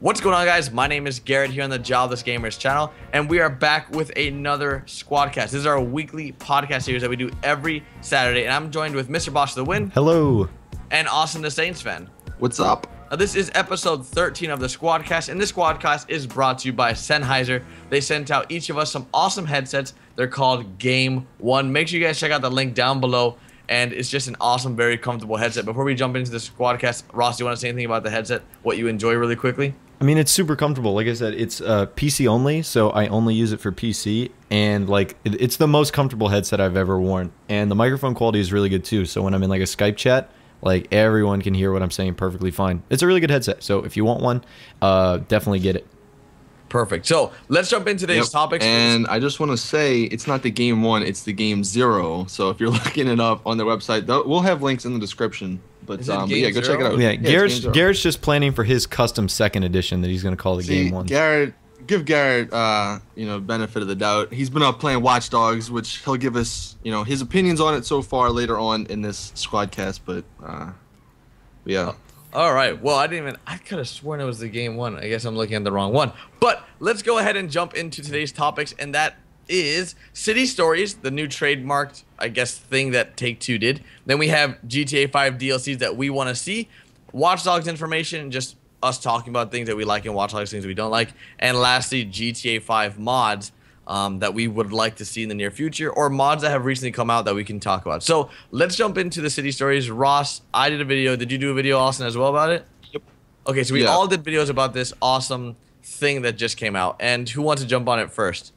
What's going on, guys? My name is Garrett here on the JoblessGamers channel, and we are back with another Squadcast. This is our weekly podcast series that we do every Saturday, and I'm joined with MrBossFTW. Hello. And Austin, DatSaintsFan. What's up? Now, this is episode 13 of the Squadcast, and this Squadcast is brought to you by Sennheiser. They sent out each of us some awesome headsets. They're called Game One. Make sure you guys check out the link down below, and it's just an awesome, very comfortable headset. Before we jump into the Squadcast, Ross, do you want to say anything about the headset, what you enjoy really quickly? I mean, it's super comfortable. Like I said, it's PC only, so I only use it for PC, and like it's the most comfortable headset I've ever worn. And the microphone quality is really good too. So when I'm in like a Skype chat, like everyone can hear what I'm saying perfectly fine. It's a really good headset. So if you want one, definitely get it. Perfect. So let's jump into today's topics. And I just want to say it's not the Game One, it's the Game Zero. So if you're looking it up on their website, we'll have links in the description. But yeah, go check it out. Yeah, Garrett's just planning for his custom second edition that he's going to call the Game One. Give Garrett, benefit of the doubt. He's been up playing Watch Dogs, which he'll give us, his opinions on it so far later on in this Squadcast. But yeah. All right. Well, I could have sworn it was the Game One. I guess I'm looking at the wrong one. But let's go ahead and jump into today's topics, and that is City Stories, the new trademarked, I guess, thing that Take-Two did. Then we have GTA 5 DLCs that we want to see, Watch Dogs information, just us talking about things that we like in Watch Dogs, things we don't like, and lastly, GTA 5 mods that we would like to see in the near future, or mods that have recently come out that we can talk about. So let's jump into the City Stories. Ross, I did a video. Did you do a video, Austin, as well about it? Yep. Okay, so we all did videos about this awesome thing that just came out. And who wants to jump on it first?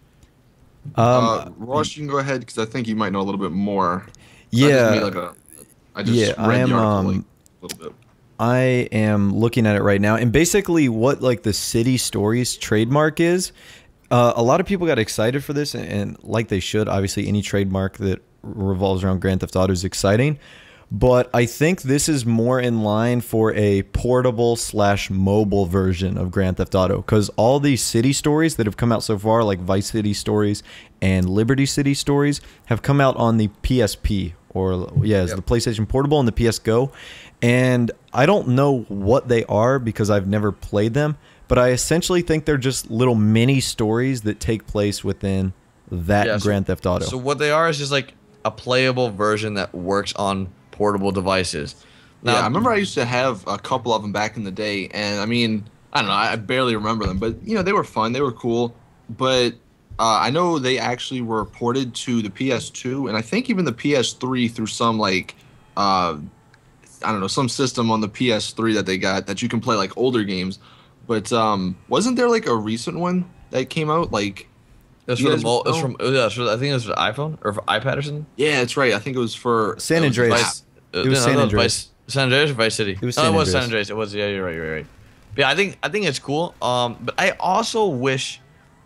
Ross, you can go ahead because I think you might know a little bit more. Yeah. I just read the article a little bit. I am looking at it right now, and basically what like the City Stories trademark is, a lot of people got excited for this, and like they should. Obviously, any trademark that revolves around Grand Theft Auto is exciting. But I think this is more in line for a portable / mobile version of Grand Theft Auto, because all these city stories that have come out so far, like Vice City Stories and Liberty City Stories, have come out on the PSP, or it's the PlayStation Portable and the PS Go. And I don't know what they are because I've never played them, but I essentially think they're just little mini stories that take place within that Grand Theft Auto. So what they are is just like a playable version that works on portable devices. Now, I remember I used to have a couple of them back in the day, and I mean, I don't know, I barely remember them, but they were fun, they were cool. But I know they actually were ported to the PS2, and I think even the PS3 through some like I don't know, some system on the PS3 that they got that you can play like older games. But wasn't there like a recent one that came out like? I think it was for iPhone or for iPad or something. Yeah, that's right. I think it was for San Andreas. It was San Andreas. San Andreas or Vice City? It was San Andreas. San Andreas. It was. Yeah, you're right. But yeah, I think it's cool. But I also wish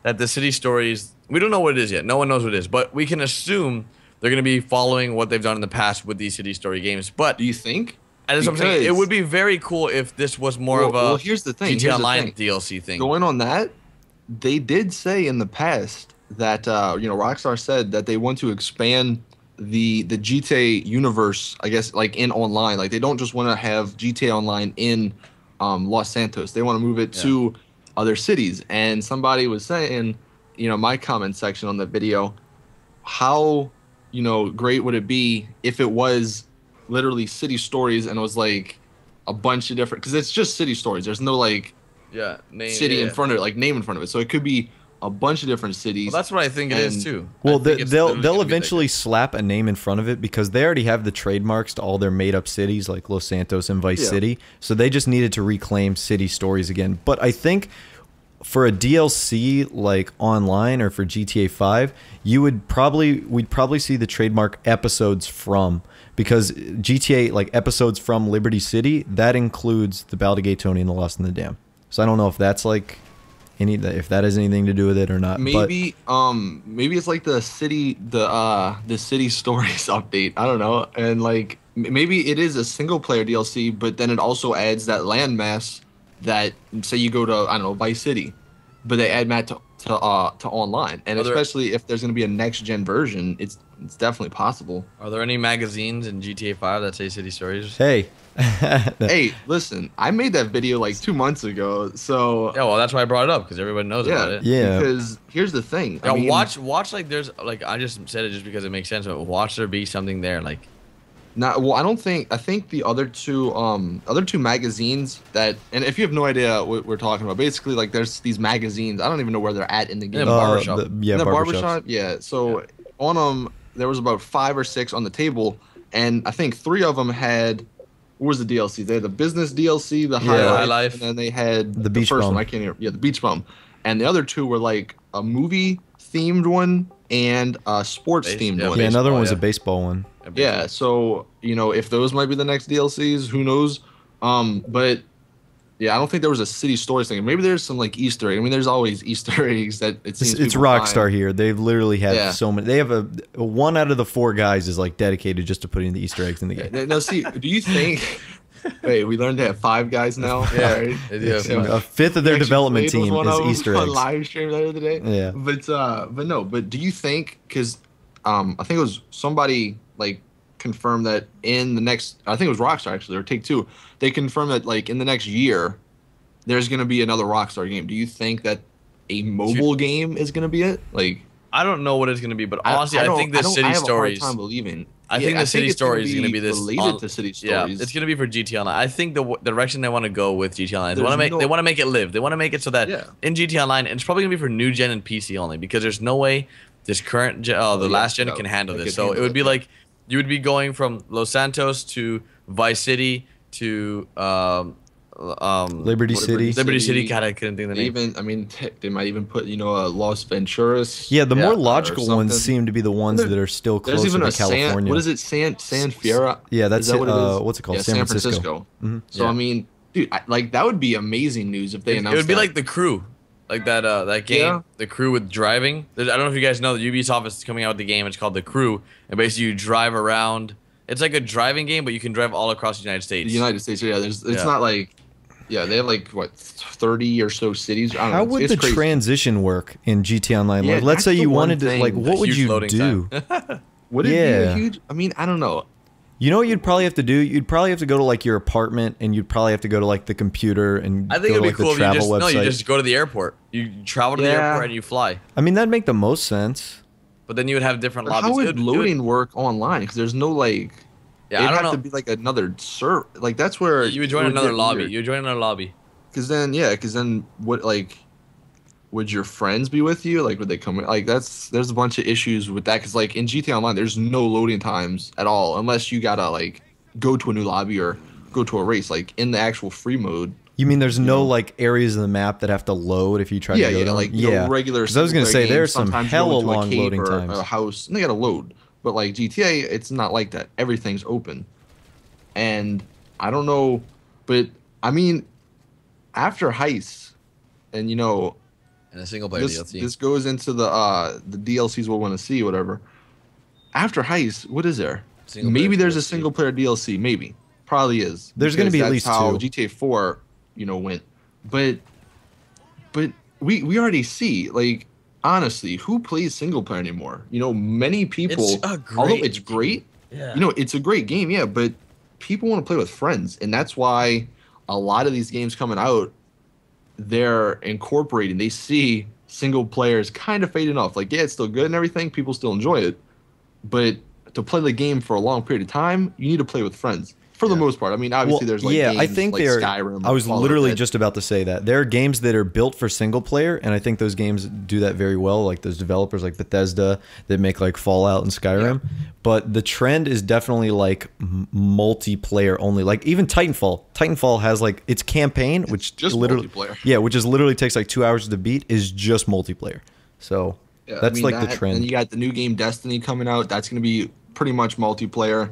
that the City Stories. We don't know what it is yet. No one knows what it is, but we can assume they're going to be following what they've done in the past with these City Story games. But do you think? And that's what I'm saying. It would be very cool if this was more of a here's the thing. GTA Online DLC thing. Going on that, they did say in the past that Rockstar said that they want to expand the GTA universe, I guess, like in online. Like they don't just want to have GTA Online in Los Santos. They want to move it to other cities. And somebody was saying, my comment section on the video, how great would it be if it was literally City Stories and it was like a bunch of different, because it's just City Stories. There's no like city in front of it, like name in front of it. So it could be a bunch of different cities. Well, that's what I think it is too. Well, they'll eventually slap a name in front of it because they already have the trademarks to all their made up cities like Los Santos and Vice City. So they just needed to reclaim City Stories again. But I think for a DLC like online or for GTA 5, we'd probably see the trademark episodes from, because GTA like episodes from Liberty City, that includes the Baldigate Tony and the Lost in the Dam. So I don't know if that's like if that has anything to do with it or not. Maybe maybe it's like the City Stories update. I don't know. And like maybe it is a single player DLC, but then it also adds that landmass that, say you go to, I don't know, Vice City, but they add to online, and especially if there's going to be a next gen version, it's definitely possible. Are there any magazines in GTA 5 that say City Stories? Hey. Hey, listen, I made that video like 2 months ago, so Yeah, well, that's why I brought it up, because everybody knows about it. Yeah. Because here's the thing. Yeah, I mean, watch like there's like I just said it just because it makes sense, but watch there be something there like. Well, I don't think. I think the other two magazines that, and if you have no idea what we're talking about, basically like there's these magazines. I don't even know where they're at in the game. Barbershop. Barbershop. Yeah. So on them, there was about 5 or 6 on the table, and I think 3 of them had. What was the DLC? They had the business DLC, the High Life, and then they had the Beach first Bum. one. I can't hear. Yeah, the Beach Bum, and the other 2 were like a movie themed one and a sports themed one. Yeah, another one was a baseball one. Yeah, so if those might be the next DLCs, who knows? But yeah, I don't think there was a City Stories thing. Maybe there's some like Easter egg. I mean, there's always Easter eggs that it seems. It's Rockstar here. They've literally had so many. They have a 1 out of the 4 guys is like dedicated just to putting the Easter eggs in the game. Now, see, do you think? Wait, we learned to have 5 guys now. Yeah, right? A fifth of their development team is Easter eggs. Live stream the other day. Yeah, but do you think? Because I think it was somebody like confirmed that in the next. I think it was Rockstar actually, or Take-Two. They confirmed that like in the next year, there's gonna be another Rockstar game. Do you think that a mobile game is gonna be it? Like, I don't know what it's gonna be, but honestly, I think the City Stories. I have a hard time believing. I think the City Stories is going to be this related to City Stories. Yeah, it's going to be for GTA Online. I think the direction they want to go with GTA Online, they want to make it live. They want to make it so that in GTA Online, and it's probably going to be for new gen and PC only, because there's no way this current the last gen can handle this. So it would be like you would be going from Los Santos to Vice City to Liberty City. God, I couldn't think of the name. They might even put Los Venturas. Yeah, the more logical ones seem to be the ones that are still closer to California. What is it, San Fierro? Yeah, that's what it is? What's it called? Yeah, San Francisco. Mm-hmm. So I mean, dude, like that would be amazing news if they announced. It would be like The Crew, like that game, The Crew with driving. I don't know if you guys know that Ubisoft is coming out with the game. It's called The Crew, and basically you drive around. It's like a driving game, but you can drive all across the United States. The United States, yeah. It's not like. Yeah, they have like what 30 or so cities. I don't know. How would the transition work in GTA Online? Yeah, like, let's say you wanted to, like, what would you do? Would it be a huge? I mean, I don't know. You know what you'd probably have to do? You'd probably have to go to like your apartment, and you'd probably have to go to like the computer and I think go it'd to be like cool the if you travel just website. you just go to the airport. You travel to the airport and you fly. I mean, that'd make the most sense. But then you would have different But lobbies. how would loading work online? Because there's no like. Yeah, I don't know. It'd have to be like another server. Like that's where you would join another lobby. You would join another lobby. Because then what, like, would your friends be with you? Like, would they come? Like, there's a bunch of issues with that. Because, like, in GTA Online, there's no loading times at all. Unless you gotta, like, go to a new lobby or go to a race. Like, in the actual free mode. You mean there's no, like, areas of the map that have to load if you try to go to them? Like, regular. Because I was going to say, there's some hella long loading times. A house, and they gotta load. But, like, GTA, it's not like that. Everything's open. And I don't know, but, I mean... After Heist, and and a single player DLC. This goes into the DLCs we'll want to see, whatever. After Heist, what is there? Maybe there's a single player DLC. Maybe, probably is. There's going to be at least 2. How GTA 4, went. But we already see, like, honestly, who plays single player anymore? Many people. Although it's great, it's a great game, yeah. But people want to play with friends, and that's why. A lot of these games coming out, they're incorporating. They see single players kind of fading off. Like, yeah, it's still good and everything. People still enjoy it. But to play the game for a long period of time, you need to play with friends. For the most part. I mean, obviously there's like games I think like Skyrim. I was literally just about to say that. There are games that are built for single player, and I think those games do that very well, like those developers like Bethesda that make like Fallout and Skyrim. Yeah. But the trend is definitely like multiplayer only. Like even Titanfall. Titanfall has like its campaign, which just literally multiplayer. Yeah, which is literally takes like 2 hours to beat, is just multiplayer. So that's like the trend. And you got the new game Destiny coming out. That's gonna be pretty much multiplayer.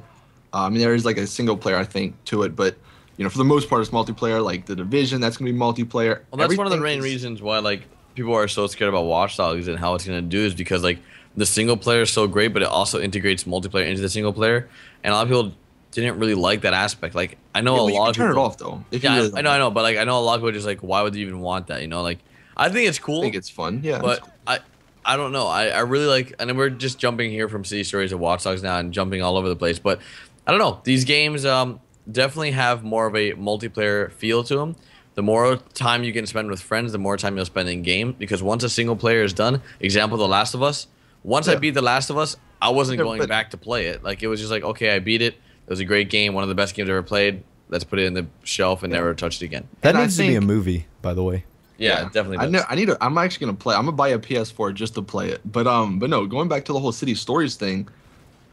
I mean, there is like a single player, I think, to it, but for the most part, it's multiplayer. Like the Division, that's gonna be multiplayer. Well, that's one of the main reasons why like people are so scared about Watch Dogs and how it's gonna do is because like the single player is so great, but it also integrates multiplayer into the single player, and a lot of people didn't really like that aspect. Like I know a lot of people turn it off though. I know, but like I know a lot of people are just like, why would you even want that? Like I think it's cool. I think it's fun. Yeah. But I don't know. I really like, and we're just jumping here from City Stories to Watch Dogs now and jumping all over the place. But I don't know. These games definitely have more of a multiplayer feel to them. The more time you can spend with friends, the more time you'll spend in game. Because once a single player is done, example, The Last of Us. Once I beat The Last of Us, I wasn't going back to play it. Like, it was just like, okay, I beat it. It was a great game, one of the best games I've ever played. Let's put it in the shelf and never touch it again. That needs to be a movie, by the way. Yeah, it definitely does. I'm actually gonna play. I'm gonna buy a PS4 just to play it. But no, going back to the whole City Stories thing,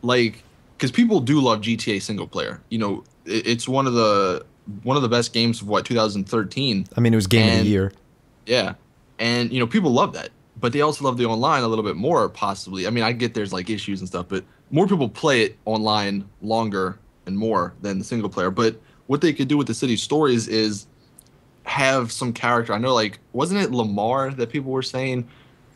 like, because people do love GTA single player. You know, it's one of the best games of 2013. I mean, it was game of the year. Yeah, and you know, people love that, but they also love the online a little bit more, possibly. I mean, I get there's like issues and stuff, but more people play it online longer and more than the single player. But what they could do with the City Stories is have some character. I know, like, wasn't it Lamar that people were saying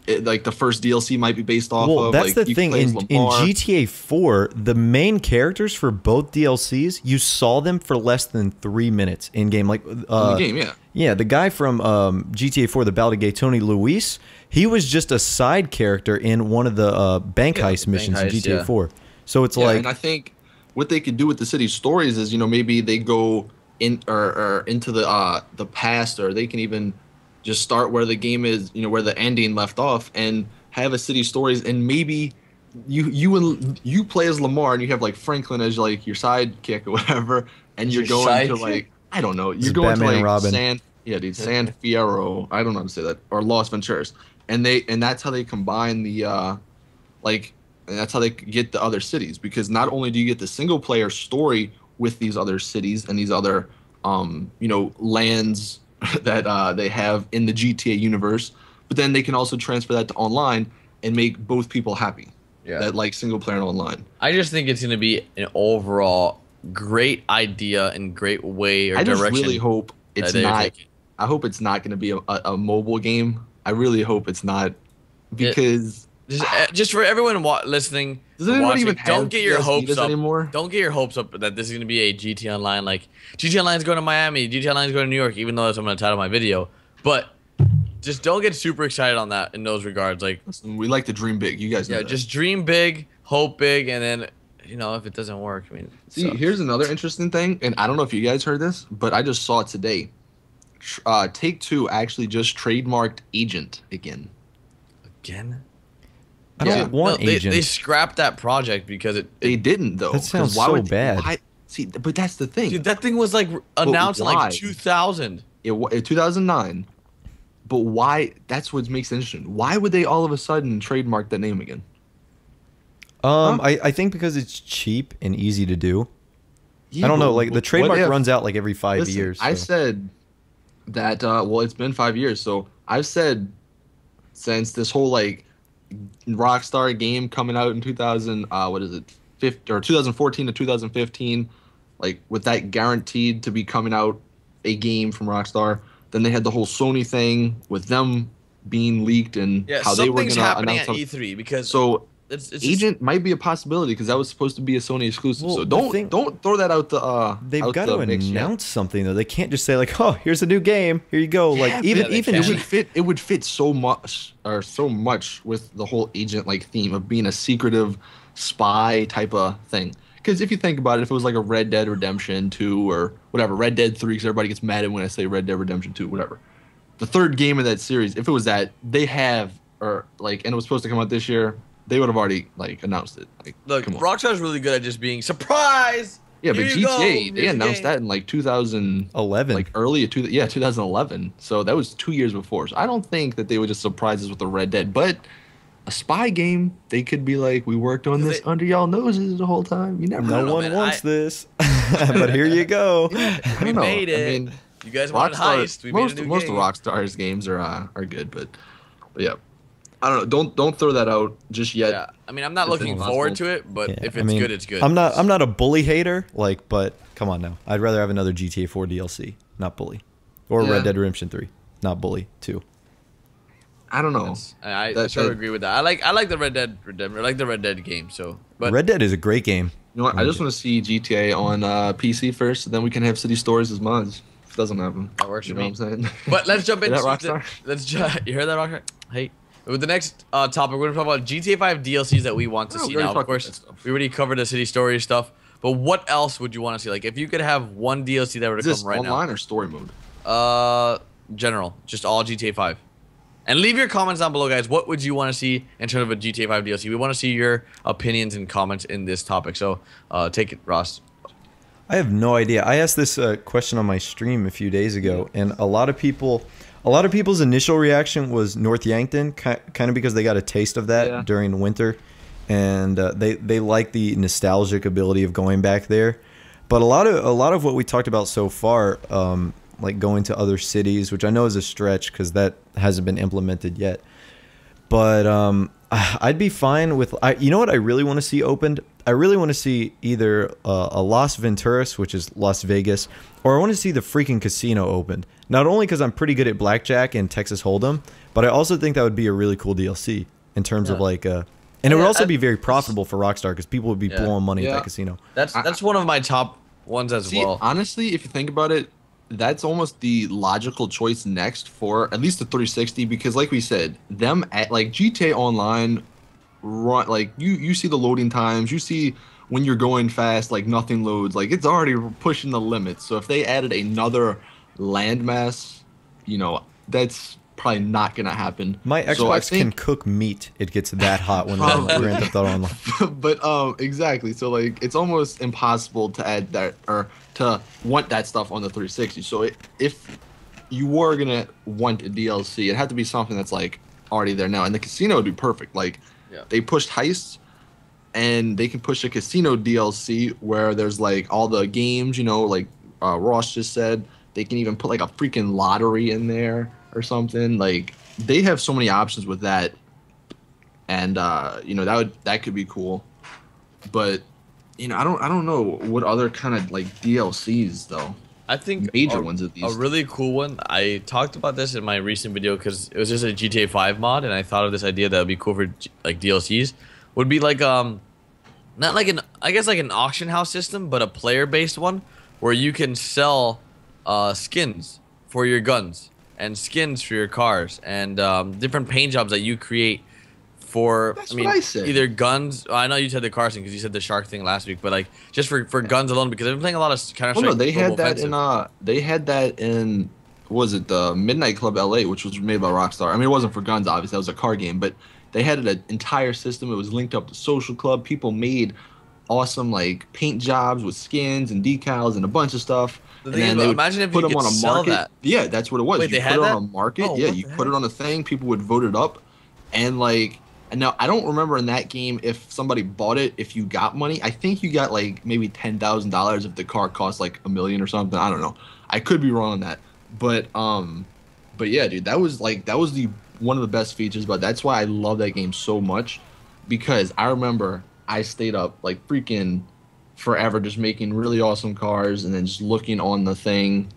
like the first DLC might be based off of? Well, that's like, the thing. In GTA 4, the main characters for both DLCs, you saw them for less than 3 minutes in game. Like in the game, yeah. Yeah, the guy from GTA 4, the Balde Gay, Tony Luis, he was just a side character in one of the bank heist missions in GTA 4. So it's like, and I think what they could do with the City Stories is, you know, maybe they go in or into the past, or they can even just start where the game is, you know, where the ending left off, and have a City Stories, and maybe you play as Lamar, and you have like Franklin as like your sidekick or whatever, and you're going to like, I don't know, you're going to like San Fierro, I don't know how to say that, or Los Venturas, and that's how they combine the and that's how they get the other cities, because not only do you get the single player story with these other cities and these other you know, lands that they have in the GTA universe, but then they can also transfer that to online and make both people happy. Yeah, that like single player and online. I just think it's going to be an overall great idea and great way or direction. I just really hope it's not. I hope it's not going to be a mobile game. I really hope it's not, because just for everyone listening, don't get your hopes up anymore. Don't get your hopes up that this is going to be a GTA Online. Like, GTA Online is going to Miami, GTA Online is going to New York, even though that's what I'm going to title my video. But just don't get super excited on that in those regards. Like, listen, we like to dream big. You guys know that. Just dream big, hope big, and then, you know, if it doesn't work, I mean, see, here's another interesting thing, and I don't know if you guys heard this, but I just saw it today. Take-Two actually just trademarked Agent again. Again? I don't want Agent. They scrapped that project because they didn't, though. That sounds so bad. See, but that's the thing. Dude, that thing was like announced in like 2000. In 2009. But why? That's what makes it interesting. Why would they all of a sudden trademark that name again? I think because it's cheap and easy to do. Yeah, I don't know. Like, the trademark runs out like every 5 years. So. I said that. Well, it's been 5 years, so I've said since this whole like Rockstar game coming out in 2014 to 2015, like with that guaranteed to be coming out a game from Rockstar. Then they had the whole Sony thing with them being leaked and how they were going to announce at E3, because it's Agent might be a possibility, because that was supposed to be a Sony exclusive. Well, so don't throw that out the they've got to announce something, though. They can't just say like, "Oh, here's a new game. Here you go." Like even it would fit so much with the whole Agent like theme of being a secretive spy type of thing. Because if you think about it, if it was like a Red Dead Redemption 2 or whatever, Red Dead 3, because everybody gets mad when I say Red Dead Redemption 2, whatever. The third game of that series, if it was that, and it was supposed to come out this year, they would have already like announced it. Like, look, Rockstar's really good at just being surprise. Yeah, but GTA, they announced that in like 2011, like 2011. So that was 2 years before. So I don't think that they would just surprise us with a Red Dead, but a spy game, they could be like, we worked on this under y'all noses the whole time. You never know. No one wants this, but here you go. We made it. I mean, you guys wanted heist. We made a new most of Rockstar's games are good, but yeah. I don't know. Don't throw that out just yet. Yeah. I mean, I'm not looking forward to it, but if it's good, it's good. I'm not a bully hater, like, but come on now. I'd rather have another GTA 4 DLC, not bully, or Red Dead Redemption 3, not bully 2. I don't know. I sort of agree with that. I like the Red Dead Redemption. I like the Red Dead game. So, but Red Dead is a great game. You know what? I just want to see GTA on PC first, and then we can have City Stories as mods. Doesn't happen. That works You for know me. what I'm saying? But let's jump Is into that Rockstar? You heard that, Rockstar? Hey. With the next topic, we're gonna talk about GTA 5 DLCs that we want to see. we already Now, of talked about course, that stuff. we already covered the City Stories stuff. But what else would you want to see? Like, if you could have one DLC that were Is to this come right online or story mode? now, general, just all GTA 5. And leave your comments down below, guys. What would you want to see in terms of a GTA 5 DLC? We want to see your opinions and comments in this topic. So, take it, Ross. I have no idea. I asked this question on my stream a few days ago, and a lot of people's initial reaction was North Yankton, kind of because they got a taste of that during winter, and they like the nostalgic ability of going back there. But a lot of what we talked about so far, like going to other cities, which I know is a stretch because that hasn't been implemented yet. But I'd be fine with. You know what I really want to see opened? I really want to see either a Las Venturas, which is Las Vegas, or I want to see the freaking casino opened. Not only because I'm pretty good at blackjack and Texas Hold'em, but I also think that would be a really cool DLC in terms of like, and it would also be very profitable for Rockstar because people would be blowing money at that casino. That's one of my top ones as well. Honestly, if you think about it, that's almost the logical choice next for at least the 360 because, like we said, them at like GTA Online, run like you see the loading times, you see when you're going fast, like nothing loads, like it's already pushing the limits. So if they added another landmass, you know, that's probably not gonna happen. My Xbox can cook meat. It gets that hot when I'm Grand Theft Auto Online. But exactly. So like it's almost impossible to add that or to want that stuff on the 360. So if you were gonna want a DLC, it had to be something that's like already there now. And the casino would be perfect. Like they pushed heists, and they can push a casino DLC where there's like all the games, you know, like Ross just said. They can even put like a freaking lottery in there or something. Like they have so many options with that, and you know, that could be cool. But you know, I don't know what other kind of like DLCs though. I think major ones at least. A really cool one. I talked about this in my recent video because it was just a GTA 5 mod, and I thought of this idea that would be cool for like DLCs. Would be like not like I guess like an auction house system, but a player based one where you can sell skins for your guns and skins for your cars and different paint jobs that you create for. That's what I said. Either guns. I know you said the car thing because you said the shark thing last week, but like just for guns alone because I've been playing a lot of Counter-Strike. Well, no, they had that in what was it, the Midnight Club LA, which was made by Rockstar. I mean, it wasn't for guns, obviously, that was a car game, but they had an entire system. It was linked up to Social Club. People made awesome like paint jobs with skins and decals and a bunch of stuff. And then they would imagine if put you them could on a sell market. that. Yeah, that's what it was. Wait, you they put had it that? on a market. Oh, yeah, what you the put heck? it on a thing. People would vote it up, and like. And now I don't remember in that game if somebody bought it, if you got money. I think you got like maybe $10,000 if the car cost like $1 million or something. I don't know. I could be wrong on that. But yeah, dude, that was the one of the best features. But that's why I love that game so much, because I remember I stayed up like freaking forever just making really awesome cars and then just looking on the thing,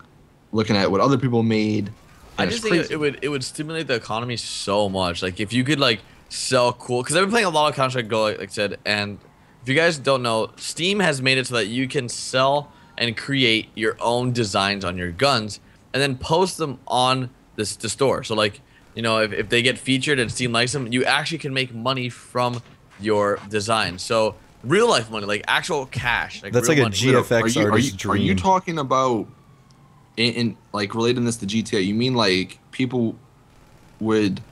looking at what other people made. I just think it would stimulate the economy so much. Like if you could like sell cool, because I've been playing a lot of Counter-Strike Go, like I said, and if you guys don't know, Steam has made it so that you can sell and create your own designs on your guns and then post them on the store. So like, you know, if they get featured and Steam likes them, you actually can make money from your design. So real life money, like actual cash. Like that's like a money. GFX artist's dream. Are you talking about in like relating this to GTA? You mean like people would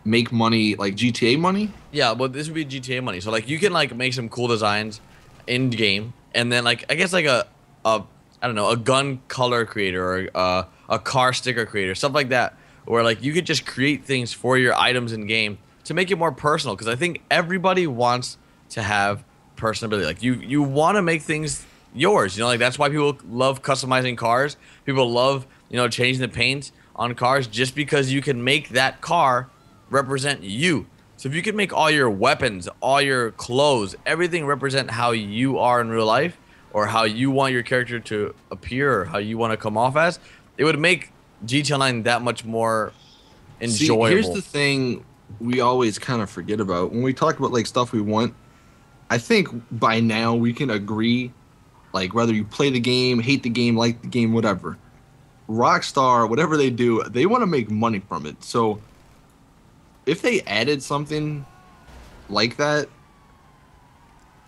make money like GTA money? Yeah, but this would be GTA money. So like you can like make some cool designs in game, and then like I guess like a I don't know, a gun color creator or a car sticker creator, stuff like that, where like you could just create things for your items in game to make it more personal. Because I think everybody wants to have personability. Like you want to make things yours. You know, like that's why people love customizing cars. People love, you know, changing the paint on cars just because you can make that car represent you. So if you can make all your weapons, all your clothes, everything represent how you are in real life or how you want your character to appear or how you want to come off as, it would make GTA Online that much more enjoyable. See, here's the thing we always kind of forget about when we talk about like stuff we want. I think by now we can agree, like whether you play the game, hate the game, like the game, whatever, Rockstar, whatever they do, they want to make money from it. So if they added something like that,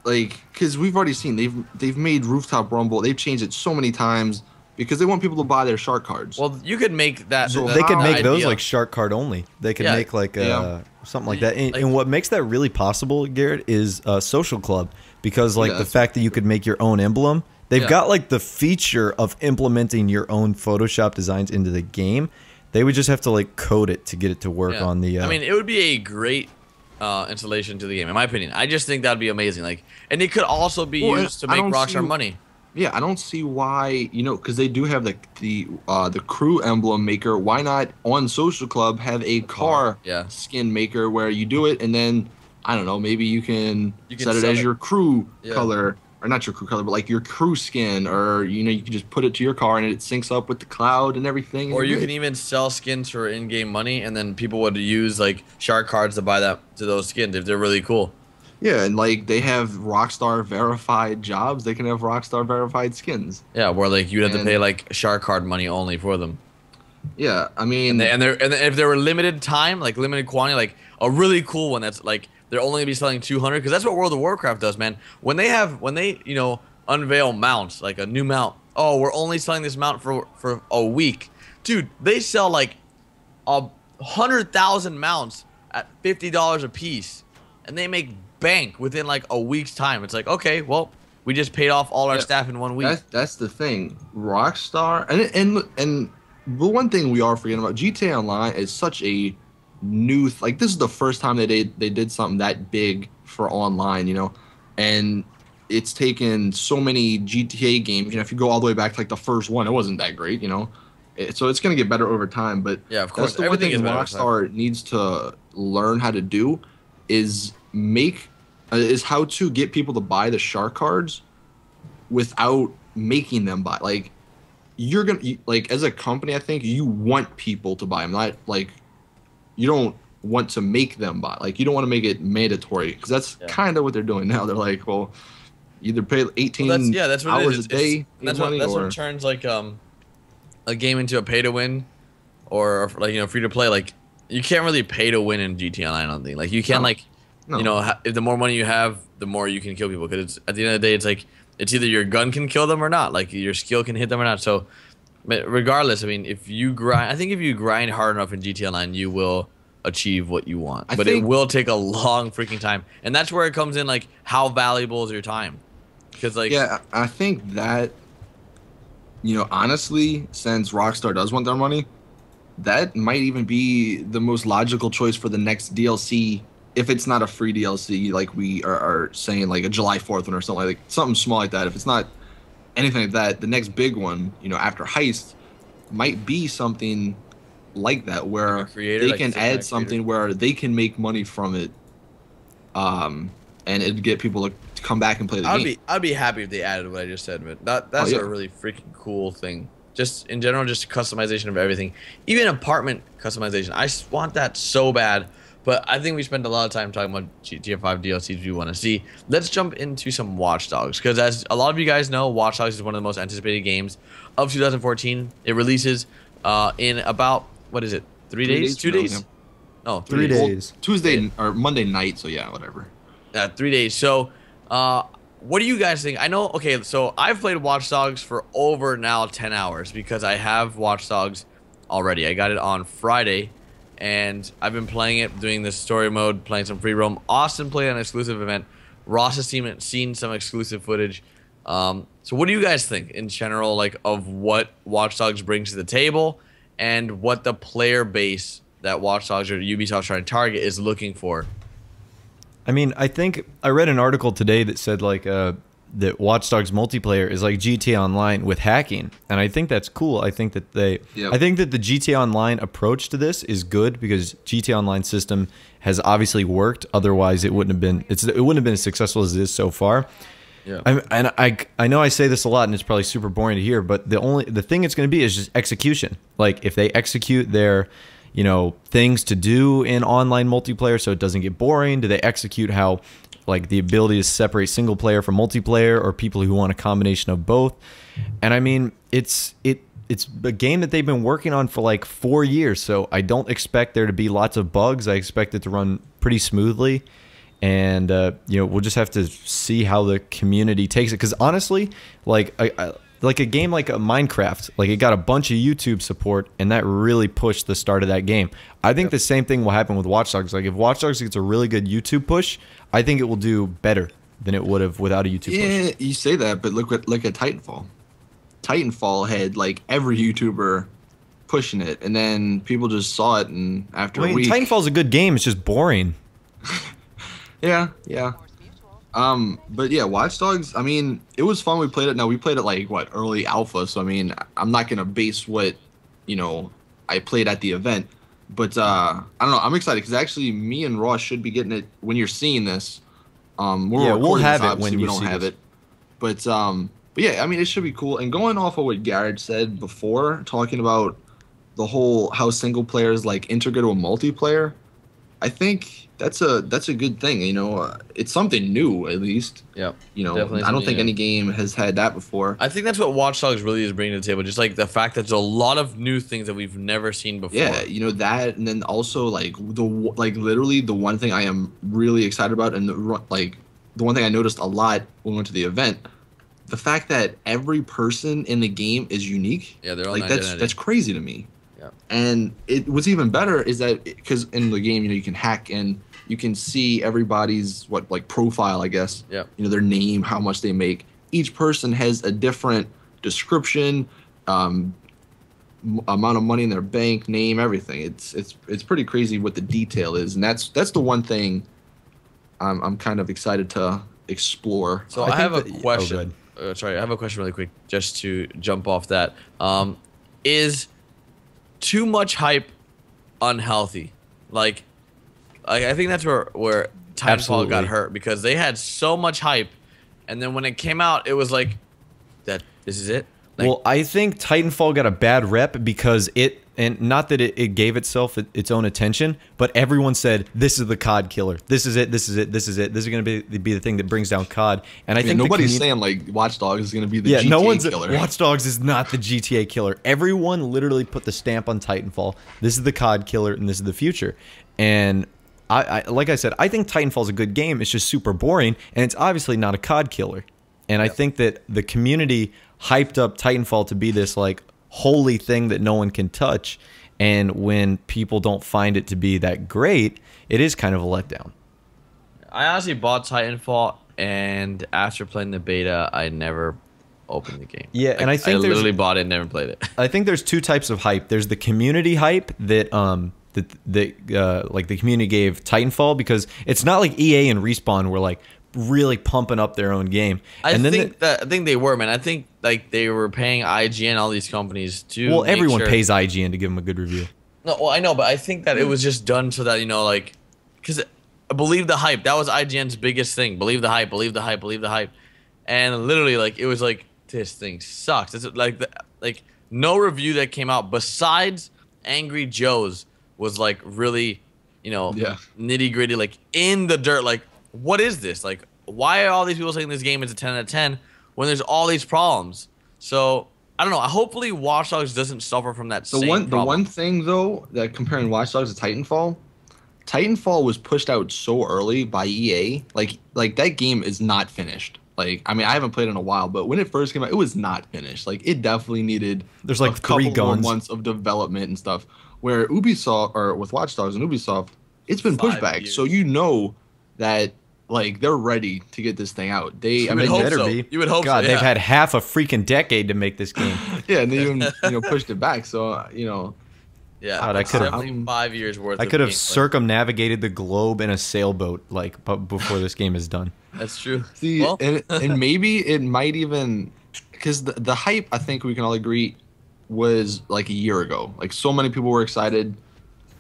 like, because we've already seen they've made Rooftop Rumble, they've changed it so many times because they want people to buy their shark cards. Well, you could make that. So they could make those like shark card only. They could make like something like that. And what makes that really possible, Garrett, is Social Club, because like the fact that you could make your own emblem. They've got like the feature of implementing your own Photoshop designs into the game. They would just have to like code it to get it to work on the. I mean, it would be a great installation to the game, in my opinion. I just think that'd be amazing. Like, and it could also be used to make Rockstar money. Yeah, I don't see why, because they do have the crew emblem maker. Why not on Social Club have a car skin maker where you do it and then I don't know, maybe you can set it as your crew color. Or not your crew color, but like your crew skin, or you can just put it to your car and it syncs up with the cloud and everything. Or you can even sell skins for in-game money, and then people would use like shark cards to buy those skins if they're really cool. Yeah, and like they have Rockstar verified jobs, they can have Rockstar verified skins. Yeah, where like you'd have to pay like shark card money only for them. Yeah, I mean, and if they were limited time, like limited quantity, like a really cool one that's like. They're only gonna be selling 200 because that's what World of Warcraft does, man. When they unveil mounts, like a new mount. Oh, we're only selling this mount for a week, dude. They sell like 100,000 mounts at $50 a piece, and they make bank within like a week's time. It's like, okay, well, we just paid off all our staff in 1 week. That's the thing, Rockstar, and the one thing we are forgetting about, GTA Online is such a new like this is the first time they did something that big for online, and it's taken so many GTA games. If you go all the way back to like the first one, it wasn't that great, so it's gonna get better over time. But yeah, of course, that's the one thing Rockstar needs to learn how to do is how to get people to buy the shark cards without making them buy. Like you're gonna like as a company, I think you want people to buy them, not like. You don't want to make them buy. Like, you don't want to make it mandatory because that's kind of what they're doing now. They're like, well, either pay 18 hours a day. That's what turns like a game into a pay to win, or like free to play. Like, you can't really pay to win in GTA Online. I don't think. Like, you can't if the more money you have, the more you can kill people. Because at the end of the day, it's like it's either your gun can kill them or not. Like your skill can hit them or not. So. But regardless, I mean, if you grind hard enough in GTA Online, you will achieve what you want. But it will take a long freaking time, and that's where it comes in. Like, how valuable is your time? Because I think that honestly, since Rockstar does want their money, that might even be the most logical choice for the next DLC. If it's not a free DLC, like we are saying, like a July 4th one or something like something small like that. If it's not anything like that, the next big one, after Heist, might be something like that where they can add something where they can make money from it, and it'd get people to come back and play the game. I'd be happy if they added what I just said, but that's a really freaking cool thing. Just in general, just customization of everything, even apartment customization. I want that so bad. But I think we spent a lot of time talking about GTA 5 DLCs we want to see. Let's jump into some Watch Dogs. Because as a lot of you guys know, Watch Dogs is one of the most anticipated games of 2014. It releases in about, 3 days? 2 days? No, 3 days. Tuesday or Monday night, so yeah, whatever. 3 days. So what do you guys think? I know, okay, so I've played Watch Dogs for over now 10 hours because I have Watch Dogs already. I got it on Friday. And I've been playing it, doing this story mode, playing some free roam. Austin played an exclusive event. Ross has seen some exclusive footage. So what do you guys think in general, like of what Watch Dogs brings to the table, and what the player base that Watch Dogs or Ubisoft's trying to target is looking for? I mean, I think I read an article today that said like that Watch Dogs multiplayer is like GTA Online with hacking, and I think that's cool. I think that I think that the GTA Online approach to this is good because GTA Online system has obviously worked. Otherwise, it wouldn't have been as successful as it is so far. Yeah, I know I say this a lot, and it's probably super boring to hear, but the thing it's going to be is just execution. Like if they execute their things to do in online multiplayer so it doesn't get boring. Do they execute how like the ability to separate single player from multiplayer, or people who want a combination of both? And I mean, it's a game that they've been working on for like 4 years, so I don't expect there to be lots of bugs. I expect it to run pretty smoothly, and you know, we'll just have to see how the community takes it. Because honestly, like like a game like a Minecraft, like it got a bunch of YouTube support, and that really pushed the start of that game. I think the same thing will happen with Watch Dogs. Like if Watch Dogs gets a really good YouTube push, I think it will do better than it would have without a YouTube push. Yeah, you say that, but look at Titanfall. Titanfall had like every YouTuber pushing it, and then people just saw it, and after a week, Titanfall's a good game. It's just boring. yeah. But yeah, Watch Dogs, I mean, it was fun. We played it. Now, we played it like, what, early alpha. So, I mean, I'm not going to base what, you know, I played at the event. But, I don't know. I'm excited because actually me and Ross should be getting it when you're seeing this. We'll have it when you don't see have this. it. But yeah, I mean, it should be cool. And going off of what Garrett said before, talking about the whole how single players like integrate to a multiplayer, I think that's a good thing. You know, it's something new at least. Yeah. You know, I don't think any game has had that before. I think that's what Watch Dogs really is bringing to the table. Just like the fact that there's a lot of new things that we've never seen before. Yeah, you know that, and then also like literally the one thing I am really excited about, and the one thing I noticed a lot when we went to the event, the fact that every person in the game is unique. Yeah, they're all like that's crazy to me. Yeah. And what's even better is that because in the game, you know, you can hack and you can see everybody's profile, I guess. Yeah. You know, their name, how much they make. Each person has a different description, amount of money in their bank, name, everything. It's pretty crazy what the detail is, and that's the one thing I'm kind of excited to explore. So I have a question. Sorry, I have a question really quick, just to jump off that. Is too much hype unhealthy? Like I think that's where Titanfall got hurt, because they had so much hype, and then when it came out, it was like, this is it. Like, well, I think Titanfall got a bad rep because and not that it gave itself its own attention, but everyone said, this is the COD killer. This is it. This is it. This is it. This is going to be the thing that brings down COD. And I think nobody's saying like Watch Dogs is going to be the GTA no one's killer. Watch Dogs is not the GTA killer. Everyone literally put the stamp on Titanfall. This is the COD killer, and this is the future. And I like I said, I think Titanfall's a good game. It's just super boring, and it's obviously not a COD killer. And I think that the community hyped up Titanfall to be this like holy thing that no one can touch, and when people don't find it to be that great, it is kind of a letdown. I honestly bought Titanfall, and after playing the beta, I never opened the game. Yeah, and I think I literally bought it and never played it. I think there's two types of hype. There's the community hype that like the community gave Titanfall, because it's not like EA and Respawn were like really pumping up their own game. I think they were, man. I think like they were paying IGN, all these companies to. Well, everyone pays IGN to give them a good review. No, well, I know, but I think that it was just done so that, you know, like, because believe the hype. That was IGN's biggest thing. Believe the hype. Believe the hype. Believe the hype. And literally, like, it was like, this thing sucks. It's like no review that came out besides Angry Joe's was like really, you know, nitty gritty, like in the dirt. Like, what is this? Like, why are all these people saying this game is a 10 out of 10 when there's all these problems? So I don't know. Hopefully, Watch Dogs doesn't suffer from that same problem. The one thing though, that comparing Watch Dogs to Titanfall was pushed out so early by EA. Like that game is not finished. Like, I mean, I haven't played it in a while, but when it first came out, it was not finished. Like, it definitely needed there's like 3 more months of development and stuff. Where Ubisoft, or with Watch Dogs and Ubisoft, it's been pushed back. So you know that like they're ready to get this thing out. You would hope so. God, they've had half a freaking decade to make this game. Yeah, and they even pushed it back. So yeah, God, I could have 5 years worth. I could have circumnavigated the globe in a sailboat before this game is done. That's true. See, and maybe it might even, because the hype, I think we can all agree, was like a year ago. Like, so many people were excited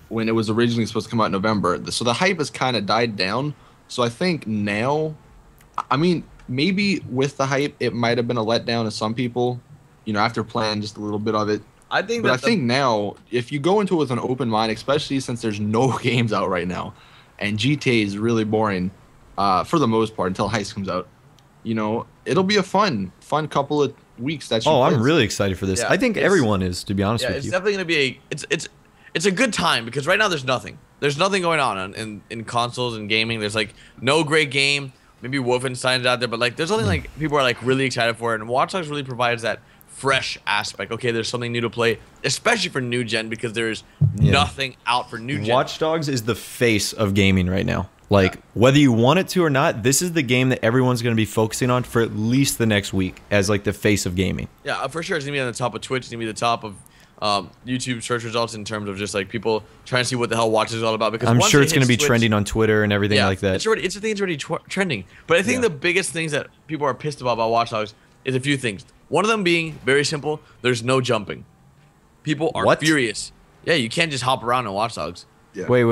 when it was originally supposed to come out in November. So the hype has kind of died down. So I think now, I mean, maybe with the hype, it might have been a letdown to some people, you know, after playing just a little bit of it. I think now, if you go into it with an open mind, especially since there's no games out right now, and GTA is really boring for the most part until Heist comes out, you know, it'll be a fun couple of weeks that you I'm really excited for this. Yeah, I think everyone is, to be honest with it's you. definitely gonna be it's a good time because right now there's nothing. There's nothing going on in consoles and gaming. There's like no great game. Maybe Wolfenstein's out there, but like there's only like people are like really excited for it, and Watch Dogs really provides that fresh aspect. Okay, there's something new to play, especially for new gen because there's nothing out for new gen. Watch Dogs is the face of gaming right now. Like whether you want it to or not, this is the game that everyone's going to be focusing on for at least the next week as like the face of gaming. Yeah, for sure. It's gonna be on the top of Twitch. It's gonna be the top of YouTube search results in terms of just like people trying to see what the hell Watch Dogs is all about. Because I'm sure it it's going to be hits Twitch, trending on Twitter and everything like that. It's a thing. It's already trending. But I think the biggest things that people are pissed about Watch Dogs is a few things. One of them being very simple. There's no jumping. People are furious. Yeah, you can't just hop around in Watch Dogs. Yeah. Wait.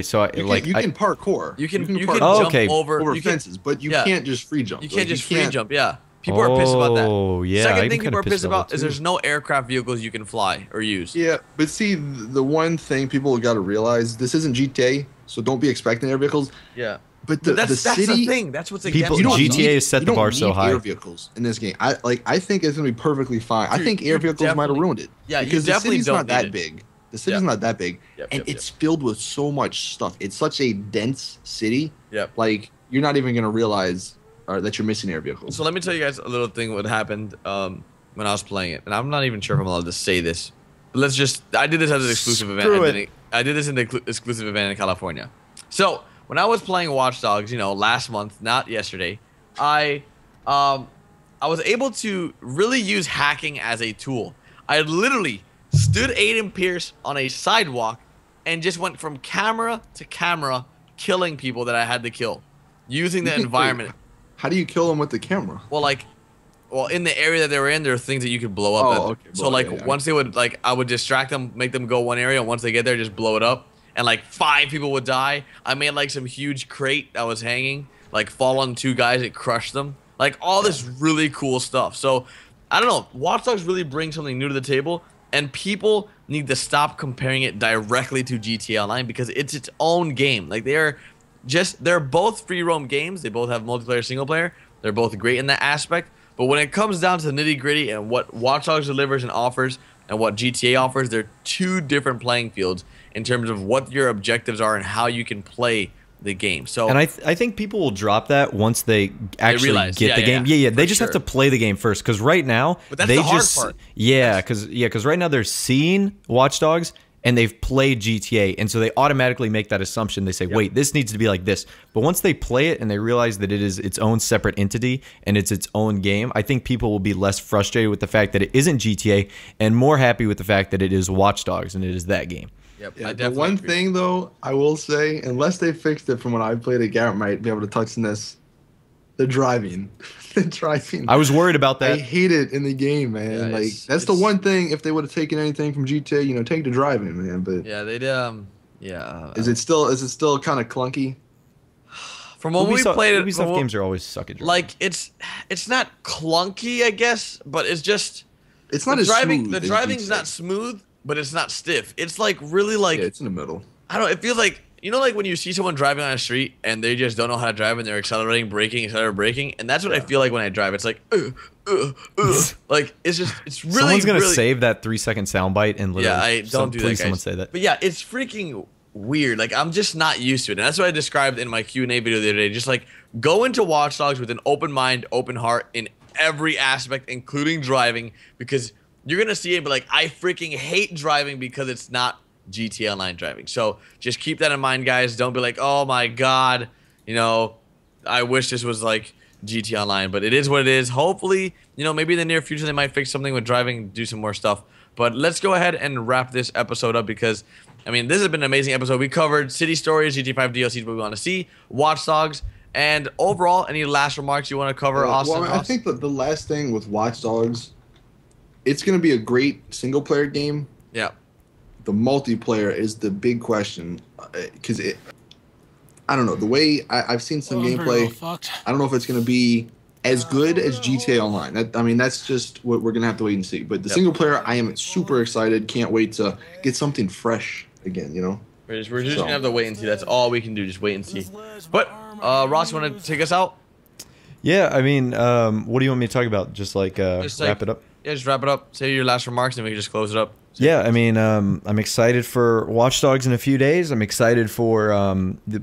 So you can parkour. You can jump jump over fences, but you can't just free jump. You can't just free jump. Yeah. People are pissed about that. Oh, yeah. Second thing people are pissed about is there's no aircraft vehicles you can fly or use. Yeah, but see, the one thing people got to realize, this isn't GTA, so don't be expecting air vehicles. Yeah. But that's city, the thing. That's what's people. against GTA has set the bar so high. Air vehicles in this game. I think it's gonna be perfectly fine. Dude, I think air vehicles might have ruined it. Yeah, because you definitely the city's not that big. The city's not that big, and it's filled with so much stuff. It's such a dense city. Yep. Like you're not even gonna realize that you're missing air vehicles. So let me tell you guys a little thing what happened when I was playing it, and I'm not even sure if I'm allowed to say this. But let's just. I did this as an exclusive event. I did this in the exclusive event in California. So when I was playing Watch Dogs, last month, not yesterday, I was able to really use hacking as a tool. I literally stood Aiden Pierce on a sidewalk and just went from camera to camera, killing people that I had to kill, using the environment. How do you kill them with the camera? Well, in the area that they were in, there are things that you could blow up. Okay. So once they would I would distract them, make them go one area, and once they get there, just blow it up. And like 5 people would die. I made like some huge crate that was hanging, like fall on 2 guys, it crushed them. Like all this really cool stuff. So I don't know. Watch Dogs really brings something new to the table, and people need to stop comparing it directly to GTA Online because it's its own game. Like they're both free roam games. They both have multiplayer, single player. They're both great in that aspect. But when it comes down to the nitty gritty and what Watch Dogs delivers and offers and what GTA offers, they're 2 different playing fields in terms of what your objectives are and how you can play the game. So, and I think people will drop that once they actually get the game. Yeah. They just have to play the game first, because right now that's the hard part. Because right now they're seeing Watch Dogs and they've played GTA, and so they automatically make that assumption. They say, wait, this needs to be like this. But once they play it and they realize that it is its own separate entity and it's its own game, I think people will be less frustrated with the fact that it isn't GTA and more happy with the fact that it is Watch Dogs and it is that game. Yep, yeah, the one thing, though, I will say, unless they fixed it from when I played it, Garrett might be able to touch on this. The driving. The driving. I was worried about that. I hate it in the game, man. Yeah, that's the one thing, if they would have taken anything from GTA, take the driving, man. But yeah, they'd is it still kind of clunky? From when we played it, Ubisoft games are always suck at driving. Like it's not clunky, I guess, but it's just it's not as smooth. The driving's not smooth, but it's not stiff. It's like really like it's in the middle. I don't know. It feels like like when you see someone driving on a street and they just don't know how to drive and they're accelerating, braking, and that's what I feel like when I drive. It's like like it's really. Someone's gonna save that 3-second soundbite and literally. Yeah, I don't do that. Please, someone say that. But yeah, it's freaking weird. Like I'm just not used to it, and that's what I described in my Q&A video the other day. Just like go into Watch Dogs with an open mind, open heart in every aspect, including driving, because you're gonna see it. But like I freaking hate driving because it's not GTA Online driving. So just keep that in mind, guys. Don't be like, oh my god, I wish this was like GTA Online, but it is what it is. Hopefully, maybe in the near future they might fix something with driving, do some more stuff. But let's go ahead and wrap this episode up because this has been an amazing episode. We covered city stories, GTA 5 DLCs, what we want to see, Watch Dogs, and overall, any last remarks you want to cover, Austin? Well, I think that the last thing with Watch Dogs, it's going to be a great single player game. Yeah. The multiplayer is the big question, because I don't know, the way I've seen some gameplay, I don't know if it's going to be as good as GTA Online. That's just what we're going to have to wait and see. But the single player, I am super excited. Can't wait to get something fresh again, We're just going to have to wait and see. That's all we can do, just wait and see. But, Ross, you want to take us out? Yeah, I mean, what do you want me to talk about? Just like wrap it up? Yeah, just wrap it up. Say your last remarks, and we can just close it up. Yeah, I mean, I'm excited for Watch Dogs in a few days. I'm excited for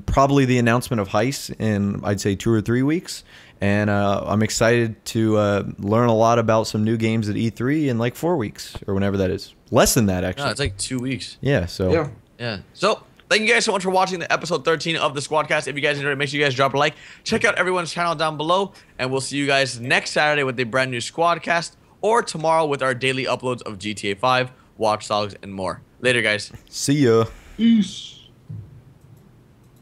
probably the announcement of Heist in, I'd say, 2 or 3 weeks. And I'm excited to learn a lot about some new games at E3 in like 4 weeks or whenever that is. Less than that, actually. No, it's like 2 weeks. Yeah, so. Yeah. So, thank you guys so much for watching the episode 13 of the Squadcast. If you guys enjoyed it, make sure you guys drop a like. Check out everyone's channel down below. And we'll see you guys next Saturday with a brand new Squadcast. Or tomorrow with our daily uploads of GTA 5, Watch Dogs, and more. Later, guys. See ya. Peace.